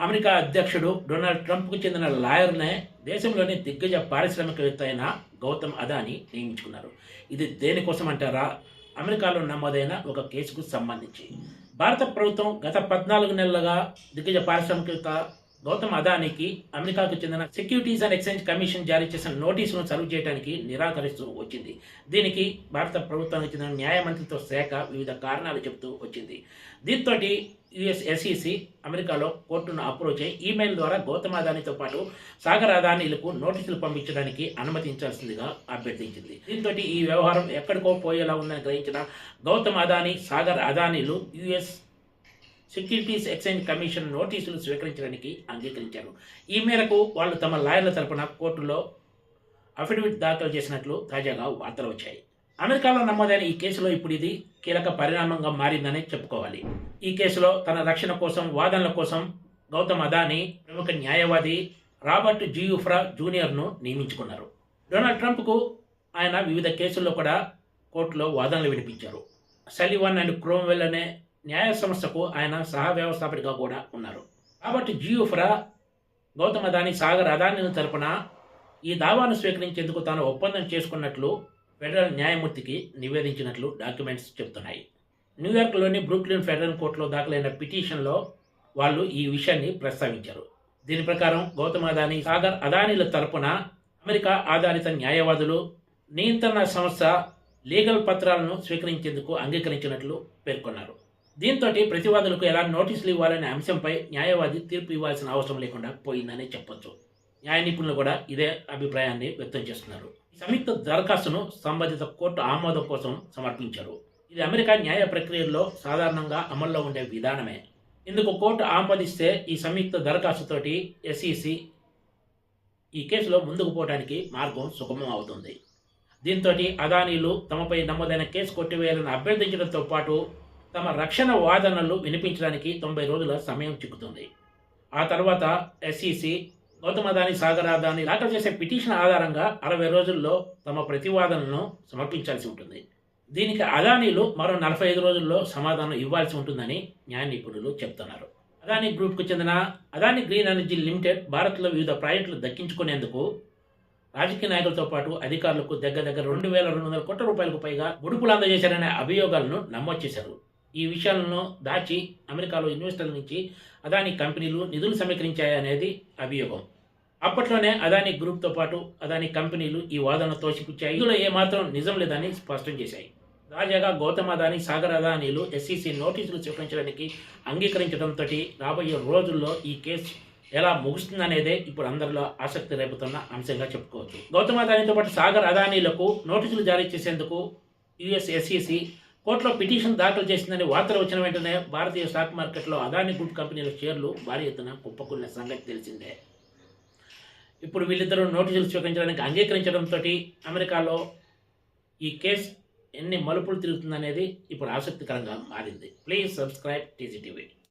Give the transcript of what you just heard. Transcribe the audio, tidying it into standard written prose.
America అధ్యక్షుడు Donald ట్రంప్కు చెందిన లాయర్నే దేశంలోని దిగ్గజ పారిశ్రామికవేత్త అయిన గౌతమ్ అదానీ నియమించుకున్నారు. ఇది దేనికోసం అంటారా? అమెరికాలో నమోదైన ఒక కేసుకు సంబంధించి. భారత ప్రభుత్వం గత 14 నెలలుగా దిగ్గజ పారిశ్రామికవేత్త గౌతమ్ అదానీకి అమెరికాకు చెందిన సెక్యూరిటీస్ అండ్ ఎక్స్చేంజ్ కమిషన్ జారీ చేసిన నోటీసును సర్వ్ చేయడానికి నిరాకరిస్తూ వచ్చింది. దీనికి భారత ప్రభుత్వానికి చెందిన న్యాయ మంత్రిత్వ శాఖ వివిధ కారణాలు చెబుతూ వచ్చింది. దీంతో యుఎస్ ఎస్ఈసి అమెరికాలో కోర్టును అప్రోచ్ అయి ఈమెయిల్ ద్వారా గౌతమ్ అదానీతో పాటు సాగర్ అదానీలకు నోటీసులు పంపించడానికి అనుమతించాల్సిందిగా అభ్యర్థించింది. దీంతో ఈ వ్యవహారం ఎక్కడికో పోయేలా ఉందని గ్రహించిన గౌతమ్ అదానీ, సాగర్ అదానీలు యుఎస్ సెక్యూరిటీస్ ఎక్స్చేంజ్ కమిషన్ నోటీసులు స్వీకరించడానికి అంగీకరించారు. ఈ మేరకు వాళ్ళు తమ లాయర్ల తరపున కోర్టులో అఫిడవిట్ దాఖలు చేసినట్లు తాజాగా వార్తలు వచ్చాయి. అమెరికాలో నమోదైన ఈ కేసులో ఇప్పుడు ఇది కీలక పరిణామంగా మారిందని చెప్పుకోవాలి. ఈ కేసులో తన రక్షణ కోసం, వాదనల కోసం గౌతమ్ అదానీ ప్రముఖ న్యాయవాది రాబర్ట్ జియూఫ్రా జూనియర్ను నియమించుకున్నారు. డొనాల్డ్ ట్రంప్కు ఆయన వివిధ కేసుల్లో కూడా కోర్టులో వాదనలు వినిపించారు. సలివన్ అండ్ క్రోమ్వెల్ అనే న్యాయ సంస్థకు ఆయన సహ వ్యవస్థాపకుడిగా కూడా ఉన్నారు. కాబట్టి జియూఫ్రా గౌతమ్ అదానీ, సాగర్ అదానీల తరపున ఈ దావాను స్వీకరించేందుకు తాను ఒప్పందం చేసుకున్నట్లు ఫెడరల్ న్యాయమూర్తికి నివేదించినట్లు డాక్యుమెంట్స్ చెబుతున్నాయి. న్యూయార్క్లోని బ్రూక్లిన్ ఫెడరల్ కోర్టులో దాఖలైన పిటిషన్లో వాళ్ళు ఈ విషయాన్ని ప్రస్తావించారు. దీని ప్రకారం గౌతమ్ అదానీ, సాగర్ అదానీల తరపున అమెరికా ఆధారిత న్యాయవాదులు, నియంత్రణ సంస్థ లీగల్ పత్రాలను స్వీకరించేందుకు అంగీకరించినట్లు పేర్కొన్నారు. దీంతో ప్రతివాదులకు ఎలా నోటీసులు ఇవ్వాలనే అంశంపై న్యాయవాది తీర్పు ఇవ్వాల్సిన అవసరం లేకుండా పోయిందని చెప్పొచ్చు. న్యాయ నిపుణులు కూడా ఇదే అభిప్రాయాన్ని వ్యక్తం చేస్తున్నారు. ఈ సంయుక్త దరఖాస్తును సంబంధిత కోర్టు ఆమోదం కోసం సమర్పించారు. ఇది అమెరికా న్యాయ ప్రక్రియలో సాధారణంగా అమల్లో ఉండే విధానమే. ఇందుకు కోర్టు ఆమోదిస్తే ఈ సంయుక్త దరఖాస్తుతోటి ఎస్ఈసి ఈ కేసులో ముందుకు పోవడానికి మార్గం సుగమం అవుతుంది. దీంతో అదానీలు తమపై నమోదైన కేసు కొట్టివేయాలని అభ్యర్థించడంతో పాటు తమ రక్షణ వాదనలు వినిపించడానికి 90 రోజుల సమయం చిక్కుతుంది. ఆ తర్వాత ఎస్ఈసి గౌతమ్ అదానీ, సాగర్ అదానీ దాఖలు చేసే పిటిషన్ ఆధారంగా 60 రోజుల్లో తమ ప్రతివాదనలను సమర్పించాల్సి ఉంటుంది. దీనికి అదానీలు మరో 45 రోజుల్లో సమాధానం ఇవ్వాల్సి ఉంటుందని న్యాయ నిపుణులు చెప్తున్నారు. అదానీ గ్రూప్కు చెందిన అదానీ గ్రీన్ ఎనర్జీ లిమిటెడ్ భారత్లో వివిధ ప్రాజెక్టులు దక్కించుకునేందుకు రాజకీయ నాయకులతో పాటు అధికారులకు దగ్గర 2,200 కోట్ల రూపాయలకు పైగా ముడుపులు అందజేశారనే అభియోగాలను నమోదు చేశారు. ఈ విషయాలను దాచి అమెరికాలో ఇన్వెస్టర్ల నుంచి అదానీ కంపెనీలు నిధులు సమీకరించాయనేది అభియోగం. అప్పట్లోనే అదానీ గ్రూప్తో పాటు అదానీ కంపెనీలు ఈ వాదనను తోసిపుచ్చాయి. ఇందులో ఏమాత్రం నిజం లేదని స్పష్టం చేశాయి. తాజాగా గౌతమ్ అదానీ, సాగర్ అదానీలు ఎస్ఈసి నోటీసులు స్వీకరించడానికి అంగీకరించడంతో రాబోయే రోజుల్లో ఈ కేసు ఎలా ముగుస్తుందనేదే ఇప్పుడు అందరిలో ఆసక్తి రేపుతున్న అంశంగా చెప్పుకోవచ్చు. గౌతమ్ అదానీతో పాటు సాగర్ అదానీలకు నోటీసులు జారీ చేసేందుకు యుఎస్ ఎస్ఈసి కోర్టులో పిటిషన్ దాఖలు చేసిందని వార్తలు వచ్చిన వెంటనే భారతీయ స్టాక్ మార్కెట్లో అదానీ గ్రూప్ కంపెనీల షేర్లు భారీ ఎత్తున కుప్పకూలిన సంగతి తెలిసిందే. ఇప్పుడు వీళ్ళిద్దరూ నోటీసులు స్వీకరించడానికి అంగీకరించడంతో అమెరికాలో ఈ కేసు ఎన్ని మలుపులు తిరుగుతుందనేది ఇప్పుడు ఆసక్తికరంగా మారింది. Please subscribe TGTV.